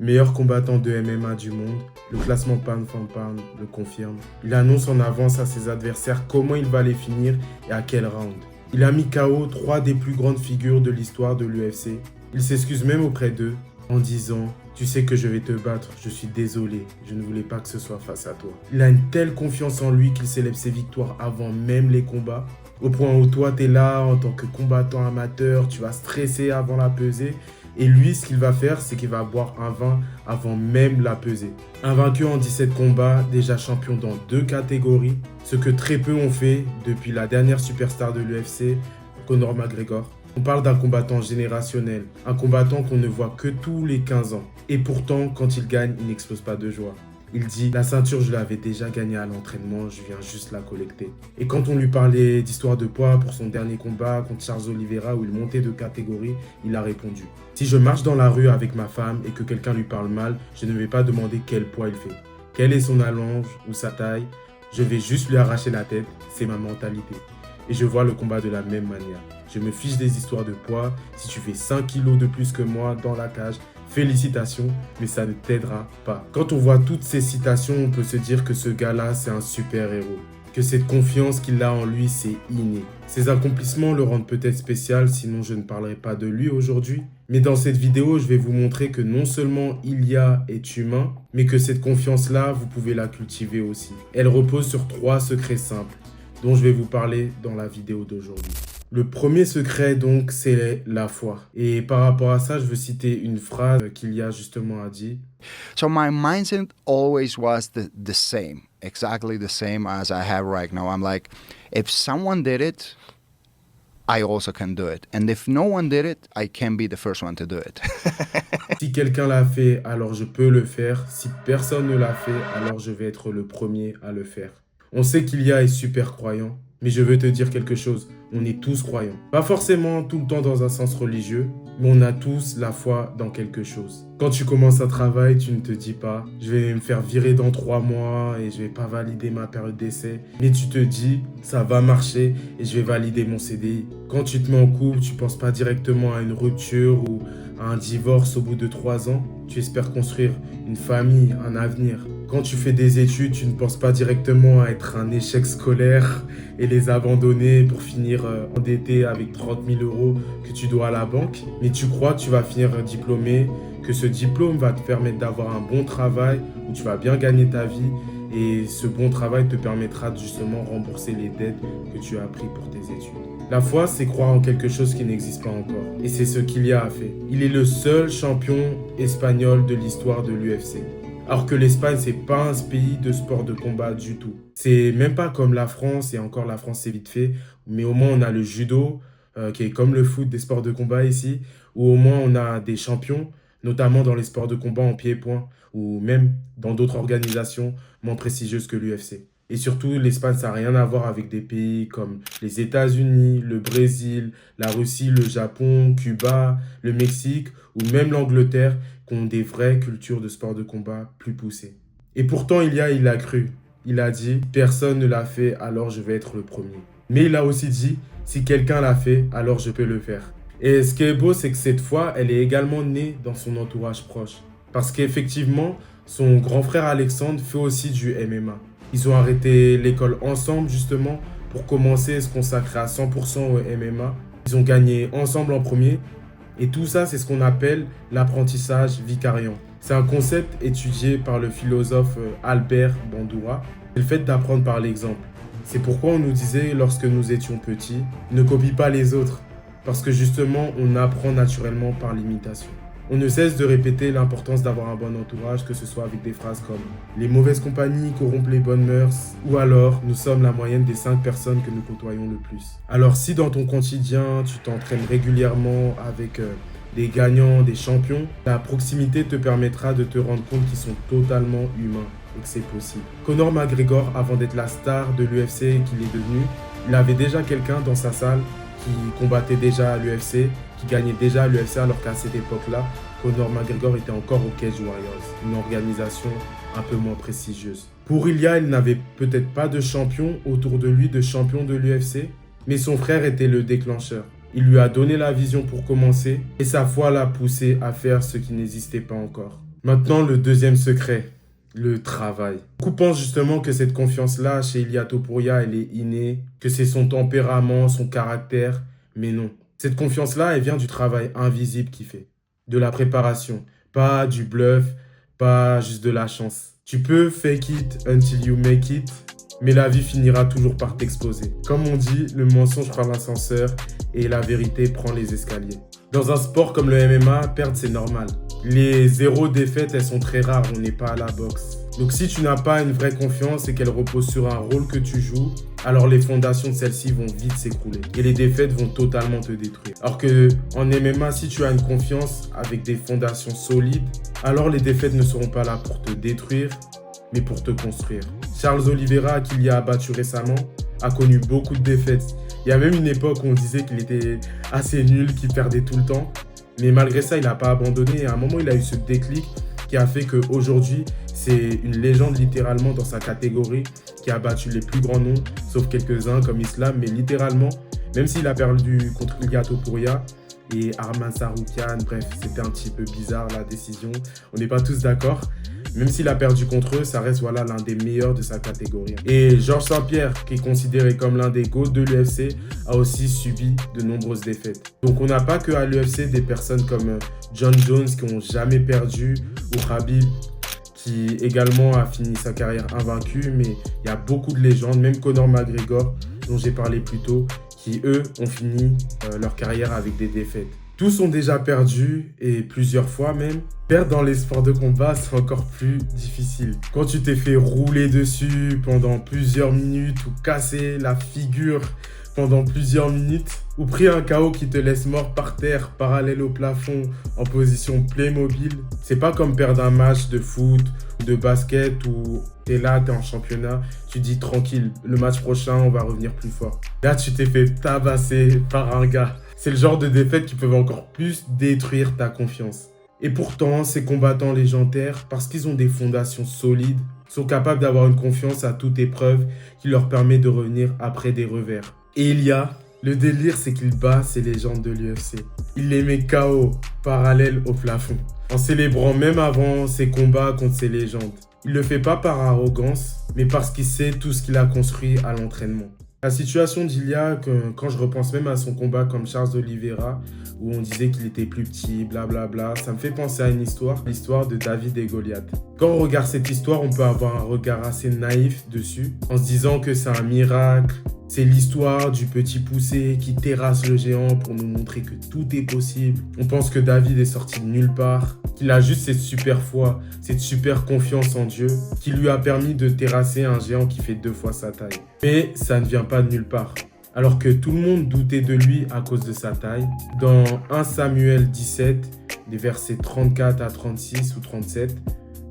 meilleur combattant de MMA du monde. Le classement pound for pound le confirme. Il annonce en avance à ses adversaires comment il va les finir et à quel round. Il a mis KO 3 des plus grandes figures de l'histoire de l'UFC. Il s'excuse même auprès d'eux en disant « Tu sais que je vais te battre, je suis désolé, je ne voulais pas que ce soit face à toi. » Il a une telle confiance en lui qu'il célèbre ses victoires avant même les combats. Au point où toi, tu es là en tant que combattant amateur, tu vas stresser avant la pesée. Et lui, ce qu'il va faire, c'est qu'il va boire un vin avant même la pesée. Invaincu en 17 combats, déjà champion dans 2 catégories, ce que très peu ont fait depuis la dernière superstar de l'UFC, Conor McGregor. On parle d'un combattant générationnel, un combattant qu'on ne voit que tous les 15 ans. Et pourtant, quand il gagne, il n'explose pas de joie. Il dit « La ceinture, je l'avais déjà gagnée à l'entraînement, je viens juste la collecter. » Et quand on lui parlait d'histoire de poids pour son dernier combat contre Charles Oliveira où il montait de catégorie, il a répondu « Si je marche dans la rue avec ma femme et que quelqu'un lui parle mal, je ne vais pas demander quel poids il fait. Quelle est son allonge ou sa taille, je vais juste lui arracher la tête, c'est ma mentalité. Et je vois le combat de la même manière. Je me fiche des histoires de poids, si tu fais 5 kilos de plus que moi dans la cage, félicitations, mais ça ne t'aidera pas. » Quand on voit toutes ces citations, on peut se dire que ce gars-là, c'est un super-héros. Que cette confiance qu'il a en lui, c'est inné. Ses accomplissements le rendent peut-être spécial, sinon je ne parlerai pas de lui aujourd'hui. Mais dans cette vidéo, je vais vous montrer que non seulement Ilia est humain, mais que cette confiance-là, vous pouvez la cultiver aussi. Elle repose sur 3 secrets simples, dont je vais vous parler dans la vidéo d'aujourd'hui. Le premier secret, donc, c'est la foi. Et par rapport à ça, je veux citer une phrase qu'Ilia justement a dit. So my mindset always was the same, exactly the same as I have right now. I'm like, if someone did it, I also can do it. And if no one did it, I can be the first one to do it. Si quelqu'un l'a fait, alors je peux le faire. Si personne ne l'a fait, alors je vais être le premier à le faire. On sait qu'Ilia est super croyant, mais je veux te dire quelque chose. On est tous croyants. Pas forcément tout le temps dans un sens religieux, mais on a tous la foi dans quelque chose. Quand tu commences un travail, tu ne te dis pas « je vais me faire virer dans 3 mois et je vais pas valider ma période d'essai ». Mais tu te dis « ça va marcher et je vais valider mon CDI ». Quand tu te mets en couple, tu penses pas directement à une rupture ou à un divorce au bout de 3 ans. Tu espères construire une famille, un avenir. Quand tu fais des études, tu ne penses pas directement à être un échec scolaire et les abandonner pour finir endetté avec 30 000 € que tu dois à la banque. Mais tu crois que tu vas finir diplômé, que ce diplôme va te permettre d'avoir un bon travail où tu vas bien gagner ta vie et ce bon travail te permettra de justement rembourser les dettes que tu as prises pour tes études. La foi, c'est croire en quelque chose qui n'existe pas encore. Et c'est ce qu'Ilia a fait. Il est le seul champion espagnol de l'histoire de l'UFC. Alors que l'Espagne, c'est pas un pays de sport de combat du tout. C'est même pas comme la France, et encore la France c'est vite fait, mais au moins on a le judo, qui est comme le foot des sports de combat ici, où au moins on a des champions, notamment dans les sports de combat en pied-point, ou même dans d'autres organisations moins prestigieuses que l'UFC. Et surtout, l'Espagne, ça n'a rien à voir avec des pays comme les États-Unis, le Brésil, la Russie, le Japon, Cuba, le Mexique ou même l'Angleterre qui ont des vraies cultures de sport de combat plus poussées. Et pourtant, il a cru. Il a dit « Personne ne l'a fait, alors je vais être le premier ». Mais il a aussi dit « Si quelqu'un l'a fait, alors je peux le faire ». Et ce qui est beau, c'est que cette fois, elle est également née dans son entourage proche. Parce qu'effectivement, son grand frère Alexandre fait aussi du MMA. Ils ont arrêté l'école ensemble justement pour commencer à se consacrer à 100% au MMA. Ils ont gagné ensemble en premier. Et tout ça, c'est ce qu'on appelle l'apprentissage vicariant. C'est un concept étudié par le philosophe Albert Bandura. C'est le fait d'apprendre par l'exemple. C'est pourquoi on nous disait lorsque nous étions petits, ne copie pas les autres. Parce que justement, on apprend naturellement par l'imitation. On ne cesse de répéter l'importance d'avoir un bon entourage, que ce soit avec des phrases comme « les mauvaises compagnies corrompent les bonnes mœurs » ou alors « nous sommes la moyenne des 5 personnes que nous côtoyons le plus ». Alors si dans ton quotidien, tu t'entraînes régulièrement avec des gagnants, des champions, la proximité te permettra de te rendre compte qu'ils sont totalement humains et que c'est possible. Conor McGregor, avant d'être la star de l'UFC qu'il est devenu, il avait déjà quelqu'un dans sa salle qui combattait déjà à l'UFC, qui gagnait déjà à l'UFC, alors qu'à cette époque-là, Conor McGregor était encore au Cage Warriors, une organisation un peu moins prestigieuse. Pour Ilia, il n'avait peut-être pas de champion autour de lui, de champion de l'UFC, mais son frère était le déclencheur. Il lui a donné la vision pour commencer, et sa foi l'a poussé à faire ce qui n'existait pas encore. Maintenant, le deuxième secret, le travail. Beaucoup pensent justement que cette confiance-là, chez Ilia Topuria, elle est innée, que c'est son tempérament, son caractère, mais non. Cette confiance-là, elle vient du travail invisible qu'il fait, de la préparation, pas du bluff, pas juste de la chance. Tu peux fake it until you make it, mais la vie finira toujours par t'exposer. Comme on dit, le mensonge prend l'ascenseur et la vérité prend les escaliers. Dans un sport comme le MMA, perdre c'est normal. Les zéro défaites, elles sont très rares, on n'est pas à la boxe. Donc si tu n'as pas une vraie confiance et qu'elle repose sur un rôle que tu joues, alors les fondations de celle-ci vont vite s'écrouler. Et les défaites vont totalement te détruire. Alors que en MMA, si tu as une confiance avec des fondations solides, alors les défaites ne seront pas là pour te détruire, mais pour te construire. Charles Oliveira, qu'il y a abattu récemment, a connu beaucoup de défaites. Il y a même une époque où on disait qu'il était assez nul, qu'il perdait tout le temps. Mais malgré ça, il n'a pas abandonné. Et à un moment, il a eu ce déclic qui a fait qu'aujourd'hui, c'est une légende littéralement dans sa catégorie qui a battu les plus grands noms, sauf quelques-uns comme Islam. Mais littéralement, même s'il a perdu contre Ilia Topuria et Arman Tsarukyan, bref, c'était un petit peu bizarre la décision. On n'est pas tous d'accord. Même s'il a perdu contre eux, ça reste l'un des meilleurs de sa catégorie. Et Georges Saint-Pierre, qui est considéré comme l'un des GOAT de l'UFC, a aussi subi de nombreuses défaites. Donc on n'a pas que à l'UFC des personnes comme John Jones qui n'ont jamais perdu, ou Khabib qui également a fini sa carrière invaincue, mais il y a beaucoup de légendes, même Conor McGregor, dont j'ai parlé plus tôt, qui eux ont fini leur carrière avec des défaites. Tous ont déjà perdu, et plusieurs fois même. Perdre dans les sports de combat, c'est encore plus difficile. Quand tu t'es fait rouler dessus pendant plusieurs minutes, ou casser la figure pendant plusieurs minutes, ou pris un KO qui te laisse mort par terre, parallèle au plafond, en position Playmobil, c'est pas comme perdre un match de foot ou de basket où t'es là, t'es en championnat, tu dis tranquille, le match prochain, on va revenir plus fort. Là, tu t'es fait tabasser par un gars. C'est le genre de défaites qui peuvent encore plus détruire ta confiance. Et pourtant, ces combattants légendaires, parce qu'ils ont des fondations solides, sont capables d'avoir une confiance à toute épreuve qui leur permet de revenir après des revers. Et le délire, c'est qu'il bat ces légendes de l'UFC. Il les met KO, parallèle au plafond, en célébrant même avant ses combats contre ces légendes. Il le fait pas par arrogance, mais parce qu'il sait tout ce qu'il a construit à l'entraînement. La situation d'Ilia, quand je repense même à son combat comme Charles Oliveira, où on disait qu'il était plus petit, blablabla, ça me fait penser à une histoire, l'histoire de David et Goliath. Quand on regarde cette histoire, on peut avoir un regard assez naïf dessus, en se disant que c'est un miracle. C'est l'histoire du petit poussé qui terrasse le géant pour nous montrer que tout est possible. On pense que David est sorti de nulle part, qu'il a juste cette super foi, cette super confiance en Dieu, qui lui a permis de terrasser un géant qui fait 2 fois sa taille. Mais ça ne vient pas de nulle part. Alors que tout le monde doutait de lui à cause de sa taille, dans 1 Samuel 17, des versets 34 à 36 ou 37,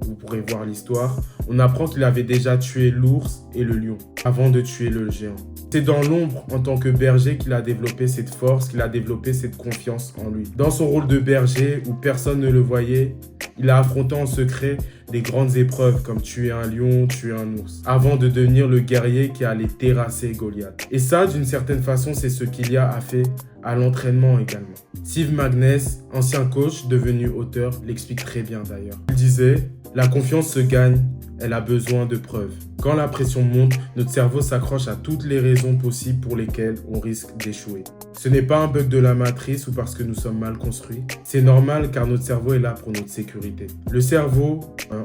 vous pourrez voir l'histoire, on apprend qu'il avait déjà tué l'ours et le lion avant de tuer le géant. C'est dans l'ombre, en tant que berger, qu'il a développé cette force, qu'il a développé cette confiance en lui. Dans son rôle de berger, où personne ne le voyait, il a affronté en secret des grandes épreuves comme tuer un lion, tuer un ours, avant de devenir le guerrier qui allait terrasser Goliath. Et ça, d'une certaine façon, c'est ce qu'Ilia a fait à l'entraînement également. Steve Magness, ancien coach devenu auteur, l'explique très bien d'ailleurs. Il disait « La confiance se gagne, elle a besoin de preuves. Quand la pression monte, notre cerveau s'accroche à toutes les raisons possibles pour lesquelles on risque d'échouer. Ce n'est pas un bug de la matrice ou parce que nous sommes mal construits. C'est normal car notre cerveau est là pour notre sécurité. Le cerveau,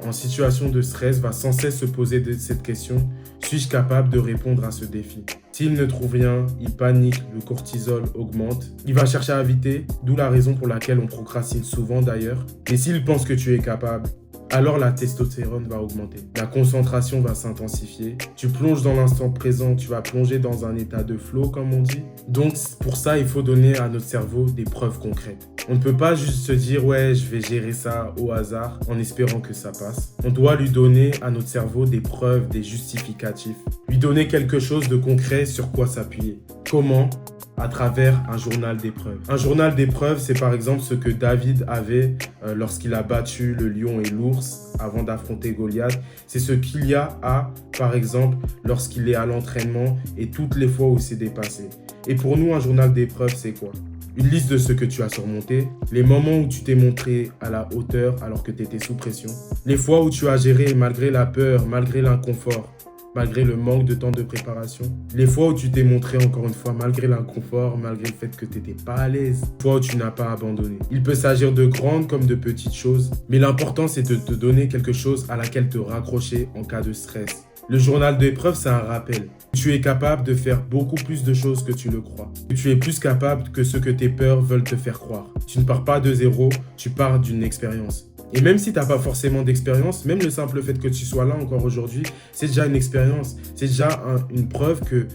en situation de stress, va sans cesse se poser cette question « Suis-je capable de répondre à ce défi ?» S'il ne trouve rien, il panique, le cortisol augmente. Il va chercher à éviter, d'où la raison pour laquelle on procrastine souvent d'ailleurs. Et s'il pense que tu es capable, alors la testostérone va augmenter. La concentration va s'intensifier. Tu plonges dans l'instant présent, tu vas plonger dans un état de flow, comme on dit. Donc, pour ça, il faut donner à notre cerveau des preuves concrètes. On ne peut pas juste se dire « ouais, je vais gérer ça au hasard » en espérant que ça passe. On doit lui donner à notre cerveau des preuves, des justificatifs. Lui donner quelque chose de concret sur quoi s'appuyer. Comment ? À travers un journal d'épreuves. Un journal d'épreuves, c'est par exemple ce que David avait lorsqu'il a battu le lion et l'ours avant d'affronter Goliath. C'est ce qu'Ilia a, par exemple, lorsqu'il est à l'entraînement et toutes les fois où il s'est dépassé. Et pour nous, un journal d'épreuves, c'est quoi ? Une liste de ce que tu as surmonté, les moments où tu t'es montré à la hauteur alors que tu étais sous pression, les fois où tu as géré malgré la peur, malgré l'inconfort, malgré le manque de temps de préparation, les fois où tu t'es montré encore une fois malgré l'inconfort, malgré le fait que tu n'étais pas à l'aise, les fois où tu n'as pas abandonné. Il peut s'agir de grandes comme de petites choses, mais l'important c'est de te donner quelque chose à laquelle te raccrocher en cas de stress. Le journal d'épreuve, c'est un rappel. Tu es capable de faire beaucoup plus de choses que tu le crois. Tu es plus capable que ce que tes peurs veulent te faire croire. Tu ne pars pas de zéro, tu pars d'une expérience. Et même si tu n'as pas forcément d'expérience, même le simple fait que tu sois là encore aujourd'hui, c'est déjà une expérience. C'est déjà une preuve que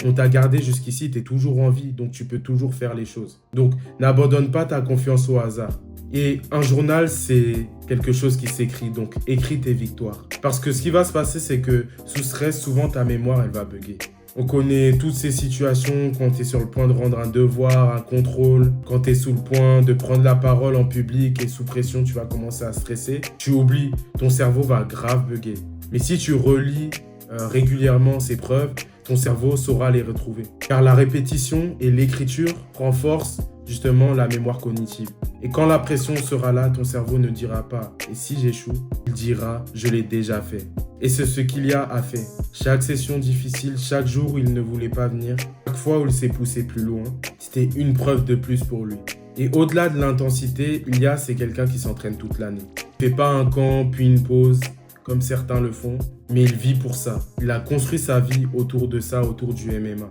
on t'a gardé jusqu'ici, tu es toujours en vie, donc tu peux toujours faire les choses. Donc n'abandonne pas ta confiance au hasard. Et un journal, c'est quelque chose qui s'écrit, donc écris tes victoires. Parce que ce qui va se passer, c'est que sous stress, souvent ta mémoire, elle va bugger. On connaît toutes ces situations quand tu es sur le point de rendre un devoir, un contrôle, quand tu es sous le point de prendre la parole en public et sous pression, tu vas commencer à stresser. Tu oublies, ton cerveau va grave bugger. Mais si tu relis régulièrement ces preuves, ton cerveau saura les retrouver. Car la répétition et l'écriture renforcent justement la mémoire cognitive. Et quand la pression sera là, ton cerveau ne dira pas « et si j'échoue ?» Il dira « je l'ai déjà fait ». Et c'est ce qu'il a fait. Chaque session difficile, chaque jour où il ne voulait pas venir, chaque fois où il s'est poussé plus loin, c'était une preuve de plus pour lui. Et au-delà de l'intensité, c'est quelqu'un qui s'entraîne toute l'année. Il ne fait pas un camp puis une pause, comme certains le font, mais il vit pour ça. Il a construit sa vie autour de ça, autour du MMA.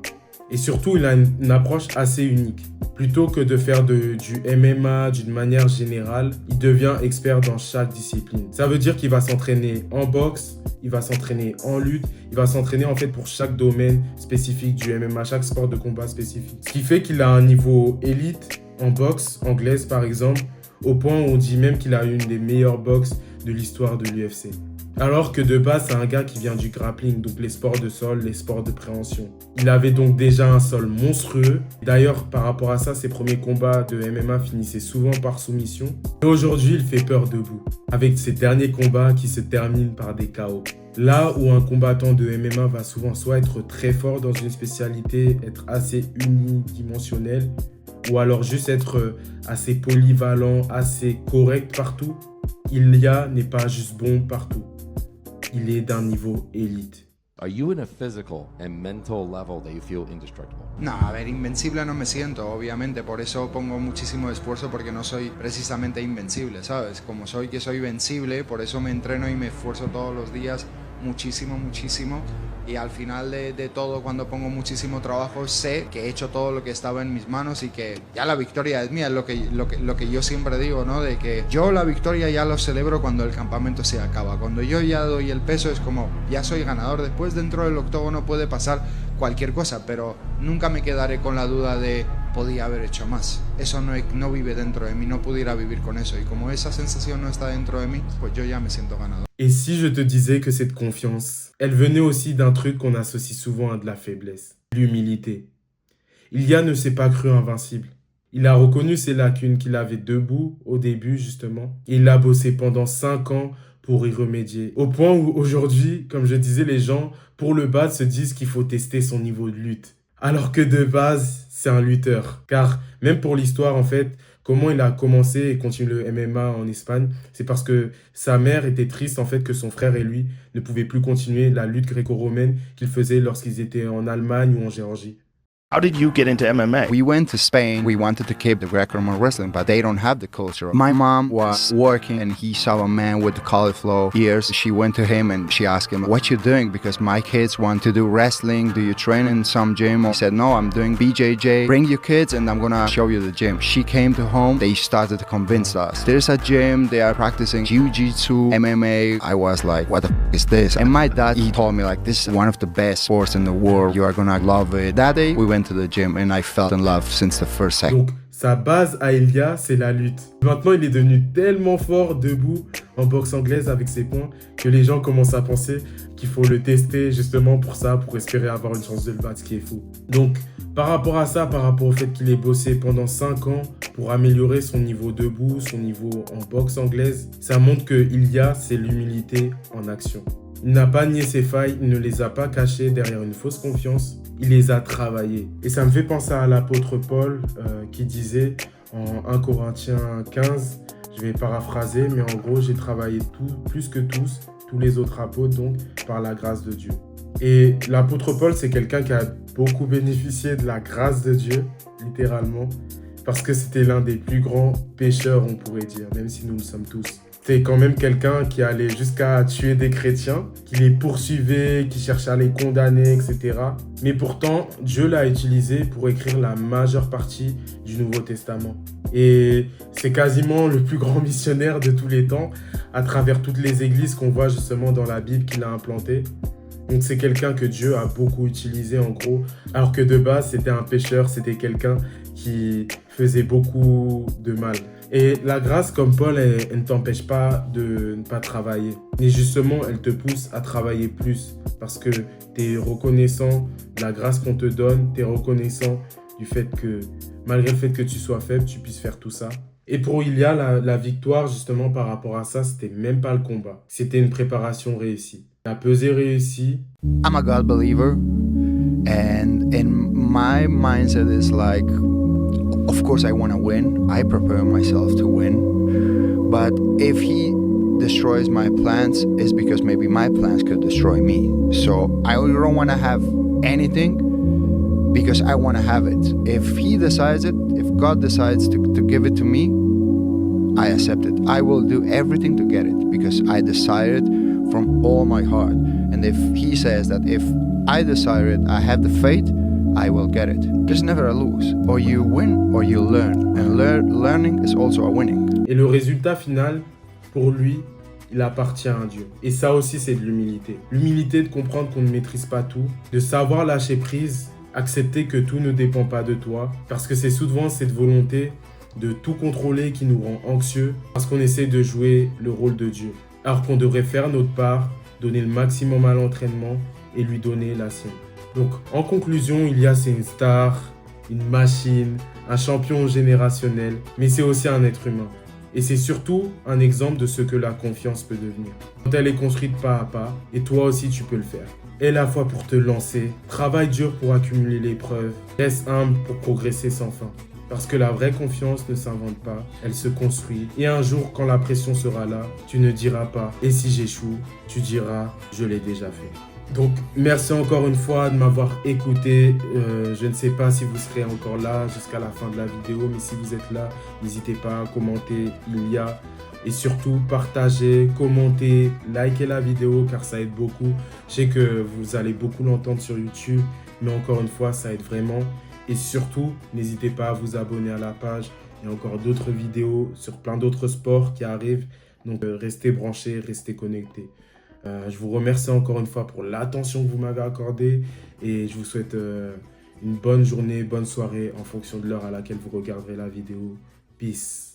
Et surtout, il a une approche assez unique. Plutôt que de faire du MMA d'une manière générale, il devient expert dans chaque discipline. Ça veut dire qu'il va s'entraîner en boxe, il va s'entraîner en lutte, il va s'entraîner en fait pour chaque domaine spécifique du MMA, chaque sport de combat spécifique. Ce qui fait qu'il a un niveau élite en boxe anglaise par exemple, au point où on dit même qu'il a une des meilleures boxes de l'histoire de l'UFC. Alors que de base, c'est un gars qui vient du grappling, donc les sports de sol, les sports de préhension. Il avait donc déjà un sol monstrueux. D'ailleurs, par rapport à ça, ses premiers combats de MMA finissaient souvent par soumission. Et aujourd'hui, il fait peur debout, avec ses derniers combats qui se terminent par des KO. Là où un combattant de MMA va souvent soit être très fort dans une spécialité, être assez unidimensionnel, ou alors juste être assez polyvalent, assez correct partout, n'est pas juste bon partout. Il est d'un niveau élite. Are you in a physical and mental level that you feel indestructible? No, a ver, invencible no me siento, obviamente, por eso pongo muchísimo esfuerzo porque no soy precisamente invencible, ¿sabes? Como soy que soy vencible, por eso me entreno y me esfuerzo todos los días muchísimo, muchísimo. Y al final de todo, cuando pongo muchísimo trabajo, sé que he hecho todo lo que estaba en mis manos y que ya la victoria es mía, es lo que yo siempre digo, ¿no? De que yo la victoria ya lo celebro cuando el campamento se acaba. Cuando yo ya doy el peso es como, ya soy ganador. Después dentro del octógono puede pasar cualquier cosa, pero nunca me quedaré con la duda de podía haber hecho más. Eso no vive dentro de mí, no pudiera vivir con eso. Y como esa sensación no está dentro de mí, pues yo ya me siento ganador. Et si je te disais que cette confiance, elle venait aussi d'un truc qu'on associe souvent à de la faiblesse, l'humilité. Ilya ne s'est pas cru invincible. Il a reconnu ses lacunes qu'il avait debout au début justement. Il a bossé pendant 5 ans pour y remédier. Au point où aujourd'hui, comme je disais, les gens, pour le battre, se disent qu'il faut tester son niveau de lutte. Alors que de base, c'est un lutteur. Car même pour l'histoire, en fait, comment il a commencé et continue le MMA en Espagne, c'est parce que sa mère était triste en fait que son frère et lui ne pouvaient plus continuer la lutte gréco-romaine qu'ils faisaient lorsqu'ils étaient en Allemagne ou en Géorgie. How did you get into MMA? We went to Spain. We wanted to keep the Greco-Roman wrestling, but they don't have the culture. My mom was working and he saw a man with the cauliflower ears. She went to him and she asked him, what you doing? Because my kids want to do wrestling. Do you train in some gym? He said, no, I'm doing BJJ. Bring your kids and I'm gonna show you the gym. She came to home. They started to convince us. There's a gym. They are practicing jiu-jitsu, MMA. I was like, what the f is this? And my dad, he told me like, this is one of the best sports in the world. You are gonna love it. That day, we went to the gym and I fell in love since the first second. Donc, sa base à Ilya, c'est la lutte. Maintenant, il est devenu tellement fort debout en boxe anglaise avec ses poings que les gens commencent à penser qu'il faut le tester justement pour ça, pour espérer avoir une chance de le battre, ce qui est fou. Donc, par rapport à ça, par rapport au fait qu'il ait bossé pendant 5 ans pour améliorer son niveau debout, son niveau en boxe anglaise, ça montre que Ilya, c'est l'humilité en action. Il n'a pas nié ses failles, il ne les a pas cachées derrière une fausse confiance, il les a travaillées. Et ça me fait penser à l'apôtre Paul qui disait en 1 Corinthiens 15, je vais paraphraser, mais en gros, j'ai travaillé plus que tous les autres apôtres, donc par la grâce de Dieu. Et l'apôtre Paul, c'est quelqu'un qui a beaucoup bénéficié de la grâce de Dieu, littéralement, parce que c'était l'un des plus grands pécheurs, on pourrait dire, même si nous le sommes tous. C'est quand même quelqu'un qui allait jusqu'à tuer des chrétiens, qui les poursuivait, qui cherchait à les condamner, etc. Mais pourtant, Dieu l'a utilisé pour écrire la majeure partie du Nouveau Testament. Et c'est quasiment le plus grand missionnaire de tous les temps, à travers toutes les églises qu'on voit justement dans la Bible qu'il a implantées. Donc c'est quelqu'un que Dieu a beaucoup utilisé en gros, alors que de base c'était un pécheur, c'était quelqu'un qui faisait beaucoup de mal. Et la grâce, comme Paul, elle ne t'empêche pas de ne pas travailler. Mais justement, elle te pousse à travailler plus parce que tu es reconnaissant de la grâce qu'on te donne, tu es reconnaissant du fait que, malgré le fait que tu sois faible, tu puisses faire tout ça. Et pour Ilya, la victoire, justement, par rapport à ça, c'était même pas le combat. C'était une préparation réussie. La pesée réussie. I'm a God believer, and my mindset is like, of course, I want to win. I prepare myself to win. But if he destroys my plans, it's because maybe my plans could destroy me. So I don't want to have anything because I want to have it. If he decides it, if God decides to give it to me, I accept it. I will do everything to get it because I decided from all my heart. And if he says that if I decide it, I have the faith, I will get it. There's never a lose. Or you win or you learn. And learning is also a winning. Et le résultat final, pour lui, il appartient à Dieu. Et ça aussi, c'est de l'humilité. L'humilité de comprendre qu'on ne maîtrise pas tout, de savoir lâcher prise, accepter que tout ne dépend pas de toi. Parce que c'est souvent cette volonté de tout contrôler qui nous rend anxieux parce qu'on essaie de jouer le rôle de Dieu. Alors qu'on devrait faire notre part, donner le maximum à l'entraînement et lui donner la sienne. Donc, en conclusion, Ilya, c'est une star, une machine, un champion générationnel, mais c'est aussi un être humain. Et c'est surtout un exemple de ce que la confiance peut devenir. Quand elle est construite pas à pas, et toi aussi tu peux le faire. Aie la foi pour te lancer, travaille dur pour accumuler les preuves, reste humble pour progresser sans fin. Parce que la vraie confiance ne s'invente pas, elle se construit. Et un jour, quand la pression sera là, tu ne diras pas « et si j'échoue ?» Tu diras « je l'ai déjà fait ». Donc, merci encore une fois de m'avoir écouté. Je ne sais pas si vous serez encore là jusqu'à la fin de la vidéo, mais si vous êtes là, n'hésitez pas à commenter Ilya. Et surtout, partagez, commentez, likez la vidéo car ça aide beaucoup. Je sais que vous allez beaucoup l'entendre sur YouTube, mais encore une fois, ça aide vraiment. Et surtout, n'hésitez pas à vous abonner à la page. Il y a encore d'autres vidéos sur plein d'autres sports qui arrivent. Donc, restez branchés, restez connectés. Je vous remercie encore une fois pour l'attention que vous m'avez accordée. Et je vous souhaite une bonne journée, bonne soirée en fonction de l'heure à laquelle vous regarderez la vidéo. Peace.